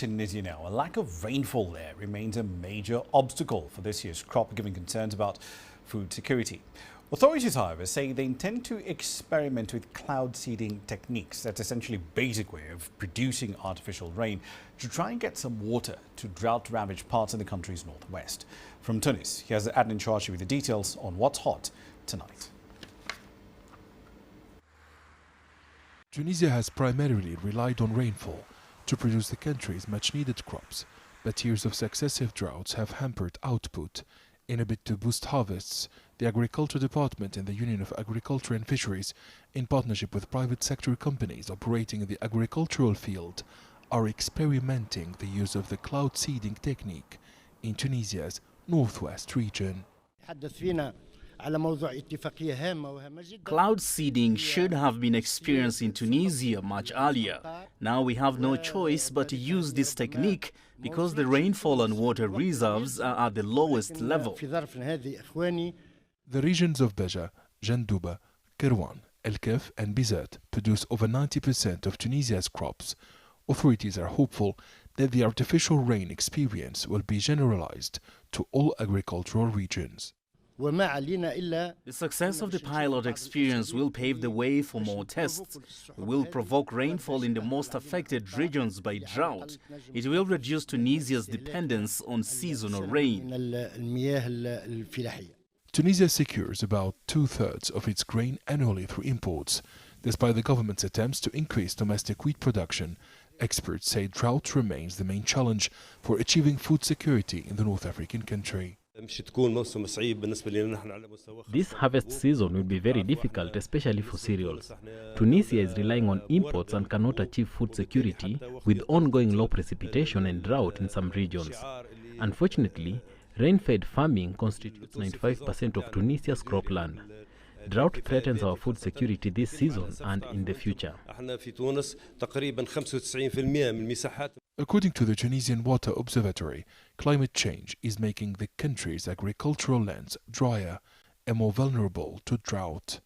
Tunisia now. A lack of rainfall there remains a major obstacle for this year's crop, giving concerns about food security. Authorities, however, say they intend to experiment with cloud seeding techniques. That's essentially a basic way of producing artificial rain to try and get some water to drought-ravaged parts of the country's northwest. From Tunis, here's Adnan Charshi with the details on what's hot tonight. Tunisia has primarily relied on rainfall to produce the country's much-needed crops, but years of successive droughts have hampered output. In a bid to boost harvests, the Agriculture Department and the Union of Agriculture and Fisheries, in partnership with private sector companies operating in the agricultural field, are experimenting the use of the cloud seeding technique in Tunisia's northwest region. Cloud seeding should have been experienced in Tunisia much earlier. Now we have no choice but to use this technique because the rainfall and water reserves are at the lowest level. The regions of Beja, Jandouba, Kirwan, El Kef and Bizet produce over 90% of Tunisia's crops. Authorities are hopeful that the artificial rain experience will be generalized to all agricultural regions. The success of the pilot experience will pave the way for more tests. We will provoke rainfall in the most affected regions by drought. It will reduce Tunisia's dependence on seasonal rain. Tunisia secures about two-thirds of its grain annually through imports. Despite the government's attempts to increase domestic wheat production, experts say drought remains the main challenge for achieving food security in the North African country. This harvest season will be very difficult, especially for cereals. Tunisia is relying on imports and cannot achieve food security with ongoing low precipitation and drought in some regions. Unfortunately, rain-fed farming constitutes 95% of Tunisia's cropland. Drought threatens our food security this season and in the future. According to the Tunisian Water Observatory, climate change is making the country's agricultural lands drier and more vulnerable to drought.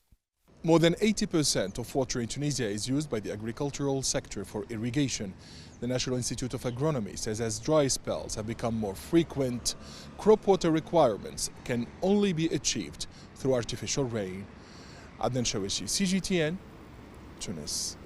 More than 80% of water in Tunisia is used by the agricultural sector for irrigation. The National Institute of Agronomy says as dry spells have become more frequent, crop water requirements can only be achieved through artificial rain. Adnan Charshi, CGTN, Tunis.